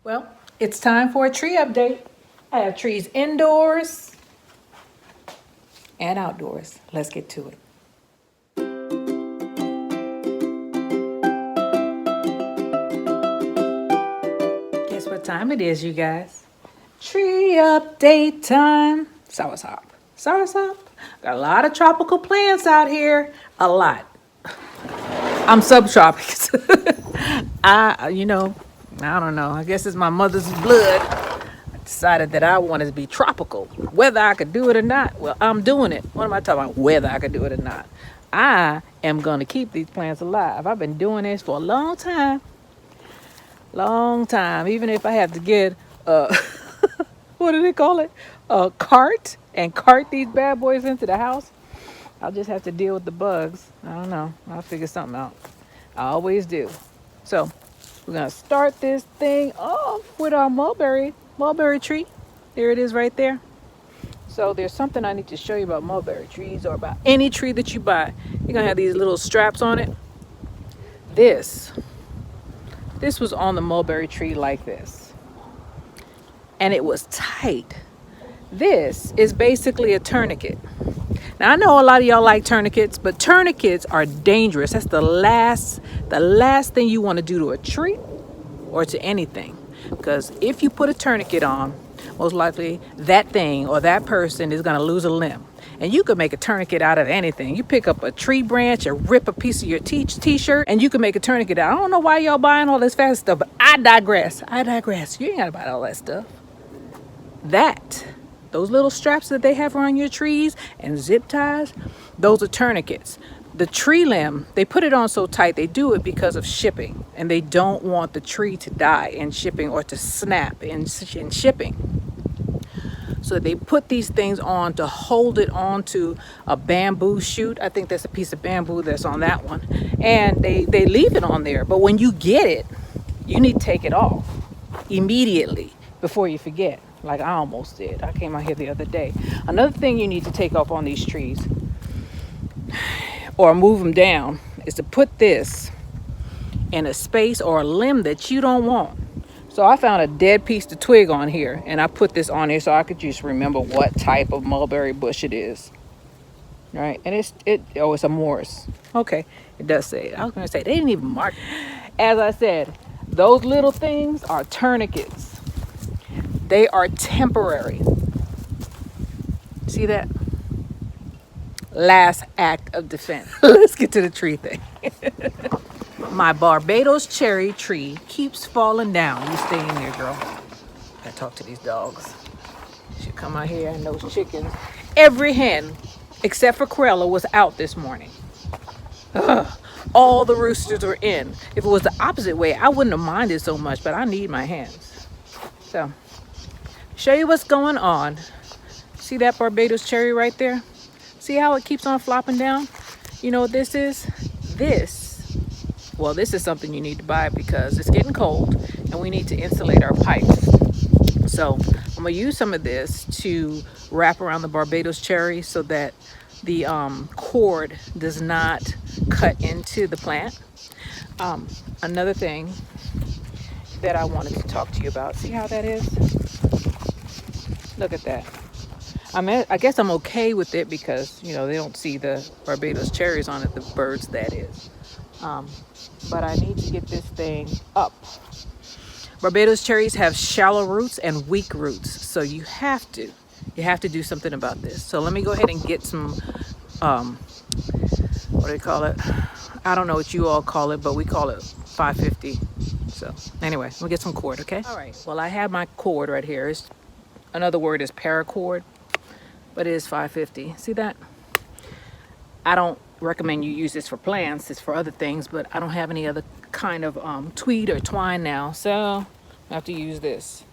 Well, it's time for a tree update. I have trees indoors and outdoors. Let's get to it. Guess what time it is, you guys? Tree update time. Soursop. Soursop. Got a lot of tropical plants out here. A lot. I'm subtropics. I don't know. I guess it's my mother's blood. I decided that I wanted to be tropical. Whether I could do it or not, well, I'm doing it. What am I talking about? Whether I could do it or not. I am going to keep these plants alive. I've been doing this for a long time. Long time. Even if I have to get what do they call it? A cart and cart these bad boys into the house. I'll just have to deal with the bugs. I don't know. I'll figure something out. I always do. So we're gonna start this thing off with our mulberry tree. There it is right there. So there's something I need to show you about mulberry trees or about any tree that you buy. You're gonna have these little straps on it. This was on the mulberry tree like this. And it was tight. This is basically a tourniquet. Now I know a lot of y'all like tourniquets, but tourniquets are dangerous. That's the last thing you want to do to a tree or to anything. Because if you put a tourniquet on, most likely that thing or that person is going to lose a limb. And you could make a tourniquet out of anything. You pick up a tree branch or rip a piece of your t-shirt and you can make a tourniquet out. I don't know why y'all buying all this fast stuff, but I digress. You ain't got to buy all that stuff. Those little straps that they have around your trees and zip ties, those are tourniquets. The tree limb, they put it on so tight, they do it because of shipping. And they don't want the tree to die in shipping or to snap in shipping. So they put these things on to hold it onto a bamboo shoot. I think that's a piece of bamboo that's on that one. And they leave it on there. But when you get it, you need to take it off immediately before you forget. Like I almost did. I came out here the other day. Another thing you need to take off on these trees or move them down is to put this in a space or a limb that you don't want. So I found a dead piece of twig on here and I put this on here so I could just remember what type of mulberry bush it is. Right? And it's a Morris. Okay, it does say it. I was gonna say they didn't even mark. As I said, those little things are tourniquets. They are temporary. See that? Last act of defense. Let's get to the tree thing. My Barbados cherry tree keeps falling down. You stay in there, girl. I talk to these dogs. Should come out here and those chickens. Every hen, except for Corella, was out this morning. Ugh. All the roosters were in. If it was the opposite way, I wouldn't have minded so much, but I need my hens. So, show you what's going on. See that Barbados cherry right there? See how it keeps on flopping down? You know what this is? This is something you need to buy because it's getting cold and we need to insulate our pipes. So I'm gonna use some of this to wrap around the Barbados cherry so that the cord does not cut into the plant. Another thing that I wanted to talk to you about, see how that is? Look at that. I guess I'm okay with it because, they don't see the Barbados cherries on it, the birds that is. But I need to get this thing up. Barbados cherries have shallow roots and weak roots. So you have to do something about this. So let me go ahead and get some, what do they call it? I don't know what you all call it, but we call it 550. So anyway, we'll get some cord, okay? All right, well, I have my cord right here. Another word is paracord, but it is 550. See that? I don't recommend you use this for plants. It's for other things, but I don't have any other kind of tweed or twine now, so I have to use this.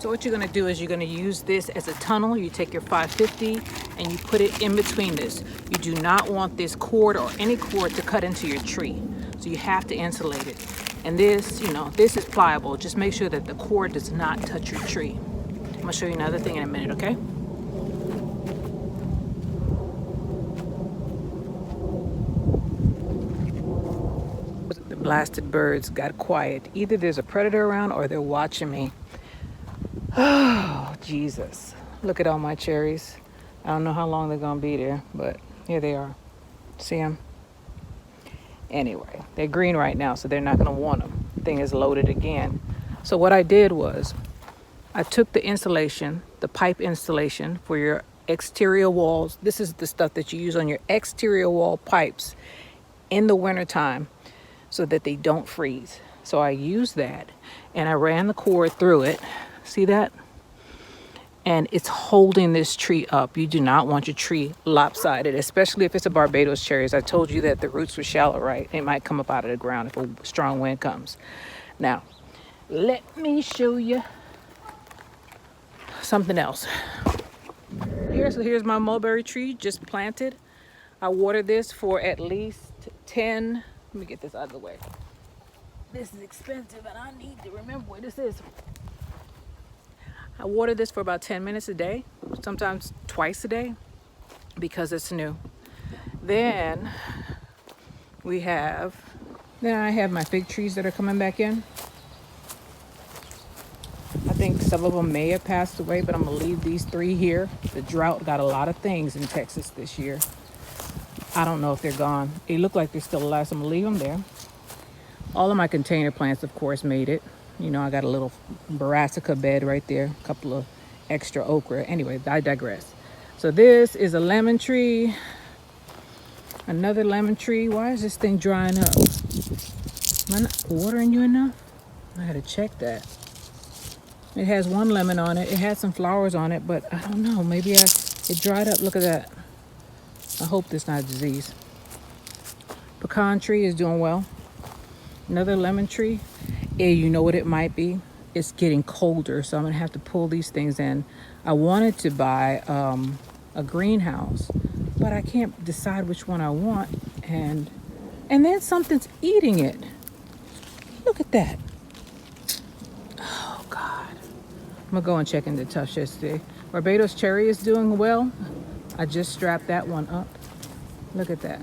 So what you're gonna do is you're gonna use this as a tunnel. You take your 550 and you put it in between this. You do not want this cord or any cord to cut into your tree. So you have to insulate it. And this, you know, this is pliable. Just make sure that the cord does not touch your tree. I'm gonna show you another thing in a minute, okay? The blasted birds got quiet. Either there's a predator around or they're watching me. Oh, Jesus. Look at all my cherries. I don't know how long they're gonna be there, but here they are. See them? Anyway, they're green right now, so they're not gonna want them. Thing is loaded again. So what I did was I took the insulation, the pipe insulation for your exterior walls. This is the stuff that you use on your exterior wall pipes in the wintertime so that they don't freeze. So I used that and I ran the cord through it. See that? And it's holding this tree up. You do not want your tree lopsided, especially if it's a Barbados cherry. As I told you that the roots were shallow, right? They might come up out of the ground if a strong wind comes. Now, let me show you something else. Here's my mulberry tree just planted. I watered this for at least 10, let me get this out of the way. This is expensive and I need to remember what this is. I water this for about 10 minutes a day, sometimes twice a day, because it's new. Then I have my fig trees that are coming back in. I think some of them may have passed away, but I'm gonna leave these 3 here. The drought got a lot of things in Texas this year. I don't know if they're gone. They look like they're still alive, so I'm gonna leave them there. All of my container plants, of course, made it. You know, I got a little brassica bed right there, a couple of extra okra. Anyway, I digress. So this is a lemon tree, another lemon tree. Why is this thing drying up? Am I not watering you enough? I gotta check that. It has 1 lemon on it. It had some flowers on it, but I don't know. Maybe it dried up. Look at that. I hope this is not a disease. Pecan tree is doing well. Another lemon tree. Yeah, you know what it might be? It's getting colder, so I'm gonna have to pull these things in. I wanted to buy a greenhouse, but I can't decide which one I want, and then something's eating it. Look at that. Oh God. I'm gonna go and check into Tough Shit today. Barbados cherry is doing well. I just strapped that one up. Look at that.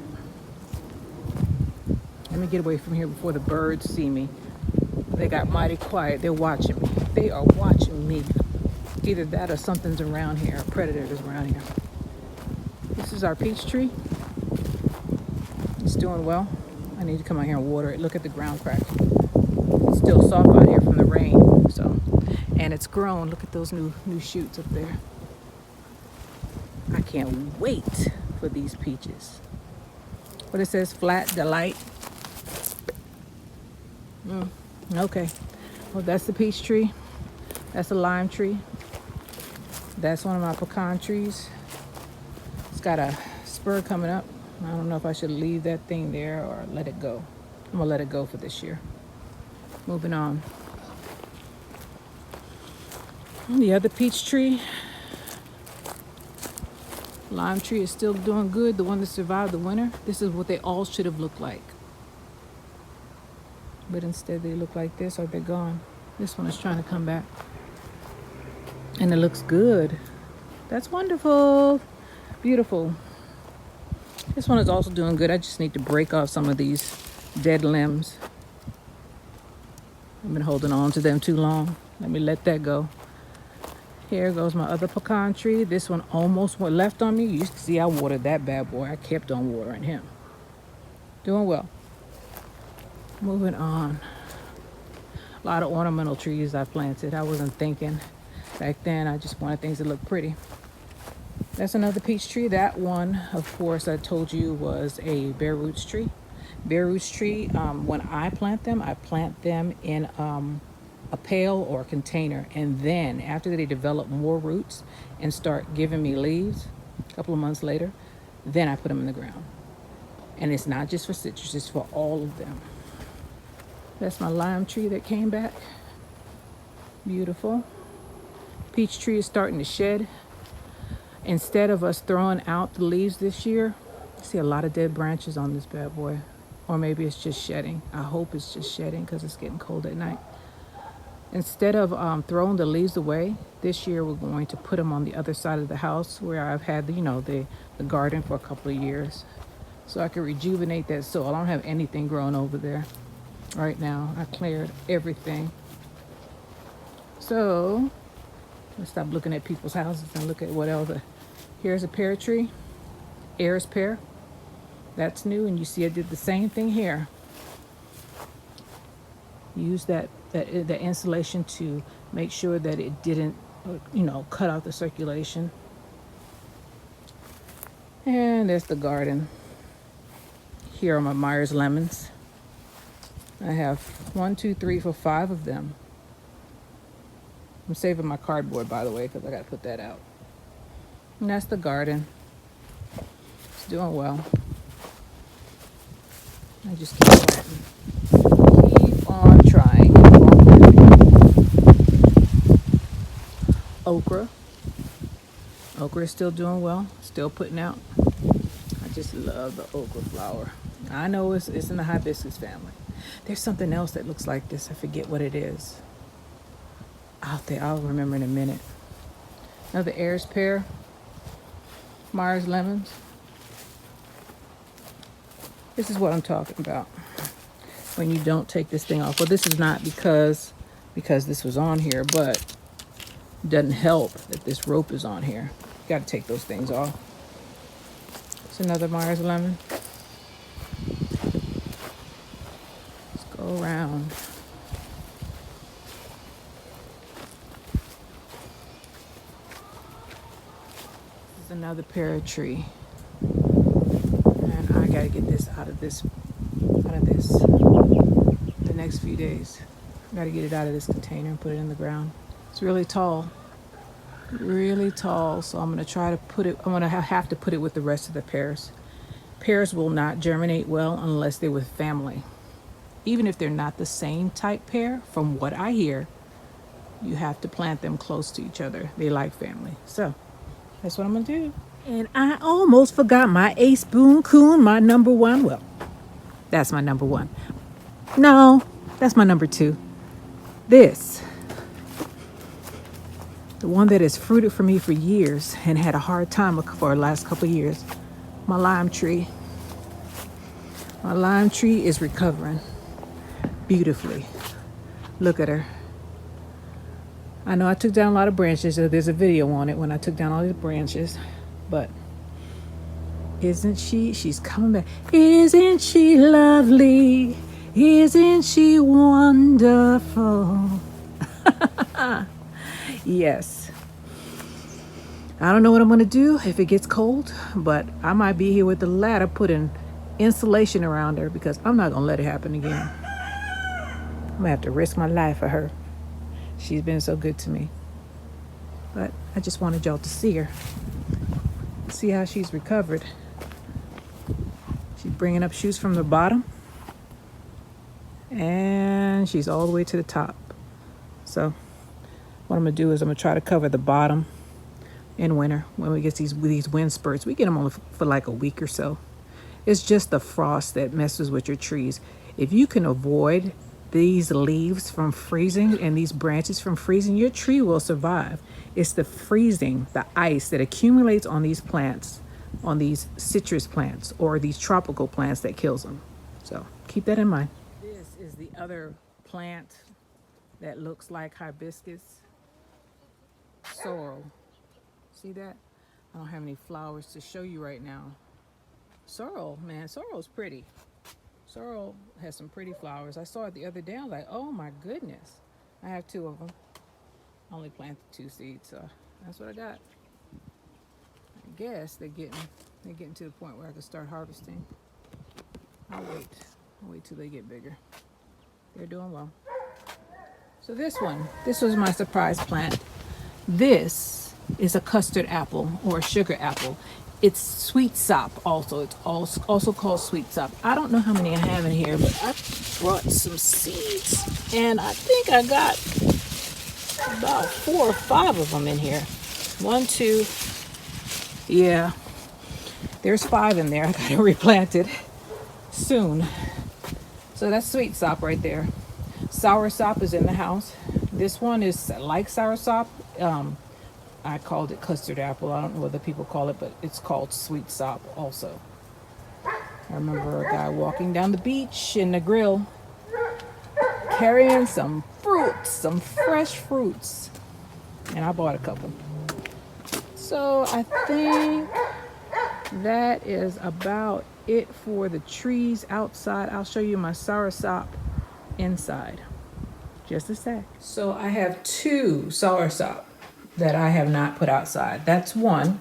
Let me get away from here before the birds see me. They got mighty quiet. They're watching me. They are watching me. Either that or something's around here. A predator is around here. This is our peach tree. It's doing well. I need to come out here and water it. Look at the ground crack. It's still soft out here from the rain. So, and it's grown. Look at those new shoots up there. I can't wait for these peaches. What it says, Flat Delight. Okay, well that's the peach tree. That's a lime tree. That's one of my pecan trees. It's got a spur coming up. I don't know if I should leave that thing there or let it go. I'm gonna let it go for this year. Moving on. The other peach tree. Lime tree is still doing good. The one that survived the winter. This is what they all should have looked like. But instead they look like this or they're gone. This one is trying to come back. And it looks good. That's wonderful. Beautiful. This one is also doing good. I just need to break off some of these dead limbs. I've been holding on to them too long. Let me let that go. Here goes my other pecan tree. This one almost went left on me. You can see I watered that bad boy. I kept on watering him. Doing well. Moving on. A lot of ornamental trees I planted. I wasn't thinking back then. I just wanted things to look pretty. That's another peach tree. That one, of course, I told you was a bare roots tree. Bare roots tree, when I plant them in a pail or a container. And then after they develop more roots and start giving me leaves, a couple of months later, then I put them in the ground. And it's not just for citrus, it's for all of them. That's my lime tree that came back. Beautiful. Peach tree is starting to shed. Instead of us throwing out the leaves this year, I see a lot of dead branches on this bad boy. Or maybe it's just shedding. I hope it's just shedding because it's getting cold at night. Instead of throwing the leaves away, this year we're going to put them on the other side of the house where I've had, the garden for a couple of years. So I can rejuvenate that soil. I don't have anything growing over there right now. I cleared everything. So let's stop looking at people's houses and look at what else. Here's a pear tree, Ayers pear. That's new, and you see I did the same thing here. Use that insulation to make sure that it didn't, cut out the circulation. And there's the garden. Here are my Myers lemons. I have 1, 2, 3, 4, 5 of them. I'm saving my cardboard, by the way, because I got to put that out. And that's the garden. It's doing well. I just keep planting. Keep on trying. Keep on planting. Okra. Okra is still doing well. Still putting out. I just love the okra flower. I know it's in the hibiscus family. There's something else that looks like this. I forget what it is. Out there, I'll remember in a minute. Another Ayers pear. Myers lemons. This is what I'm talking about. When you don't take this thing off. Well, this is not because this was on here, but it doesn't help that this rope is on here. You got to take those things off. It's another Myers lemon. Let's go around. This is another pear tree. And I got to get this out of this the next few days. I got to get it out of this container and put it in the ground. It's really tall. Really tall, so I'm going to try to put it, I'm going to have to put it with the rest of the pears. Pears will not germinate well unless they're with family. Even if they're not the same type pear, from what I hear, you have to plant them close to each other. They like family. So that's what I'm going to do. And I almost forgot my ace boon coon, my number one. Well, that's my number one. No, that's my number two. This. The one that has fruited for me for years and had a hard time for the last couple of years. My lime tree. My lime tree is recovering beautifully. Look at her. I know I took down a lot of branches. There's a video on it when I took down all these branches. But isn't she's coming back. Isn't she lovely? Isn't she wonderful? Yes. I don't know what I'm going to do if it gets cold, but I might be here with the ladder putting insulation around her because I'm not going to let it happen again. I'm going to have to risk my life for her. She's been so good to me. But I just wanted y'all to see her. See how she's recovered. She's bringing up shoots from the bottom. And she's all the way to the top. So what I'm going to do is I'm going to try to cover the bottom in winter when we get these wind spurts. We get them only for like a week or so. It's just the frost that messes with your trees. If you can avoid these leaves from freezing and these branches from freezing, your tree will survive. It's the freezing, the ice that accumulates on these plants, on these citrus plants or these tropical plants that kills them. So keep that in mind. This is the other plant that looks like hibiscus. Sorrel. See that? I don't have any flowers to show you right now. Sorrel, man, sorrel's pretty. Sorrel has some pretty flowers. I saw it the other day. I was like, oh my goodness. I have 2 of them. I only planted 2 seeds, so that's what I got. I guess they're getting to the point where I can start harvesting. I'll wait till they get bigger. They're doing well. So this was my surprise plant. This is a custard apple or a sugar apple. It's sweet sop also. It's also called sweet sop. I don't know how many I have in here, but I brought some seeds. And I think I got about 4 or 5 of them in here. 1, 2, yeah. There's 5 in there. I gotta replant it soon. So that's sweet sop right there. Sour sop is in the house. This one is like sour sop. I called it custard apple. I don't know what other people call it, but it's called sweet sop also. I remember a guy walking down the beach in the grill carrying some fruits, some fresh fruits. And I bought a couple. So I think that is about it for the trees outside. I'll show you my soursop inside. Just a sec. So I have 2 soursop that I have not put outside. That's one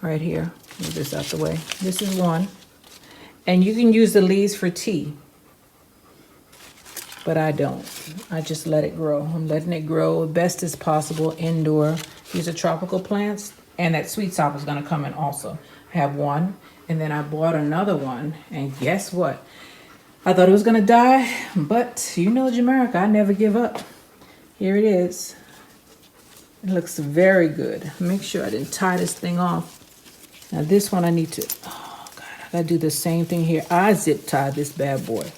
right here. Move this out the way. This is one. And you can use the leaves for tea. But I don't. I just let it grow. I'm letting it grow as best as possible indoor. These are tropical plants. And that sweet sop is going to come in also. I have one. And then I bought another one. And guess what? I thought it was going to die. But you know, Jamaica, I never give up. Here it is. It looks very good. Make sure I didn't tie this thing off. Now this one I need to... Oh, God. I got to do the same thing here. I zip tied this bad boy.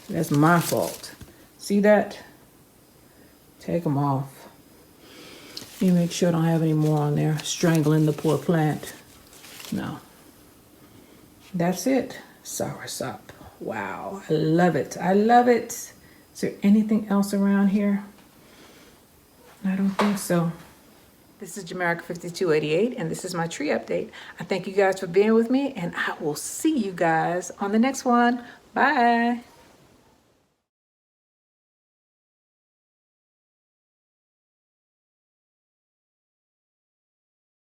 That's my fault. See that? Take them off. Let me make sure I don't have any more on there. Strangling the poor plant. No. That's it. Soursop. Wow. I love it. I love it. Is there anything else around here? I don't think so. This is Jamaica 5288, and this is my tree update. I thank you guys for being with me, and I will see you guys on the next one. Bye.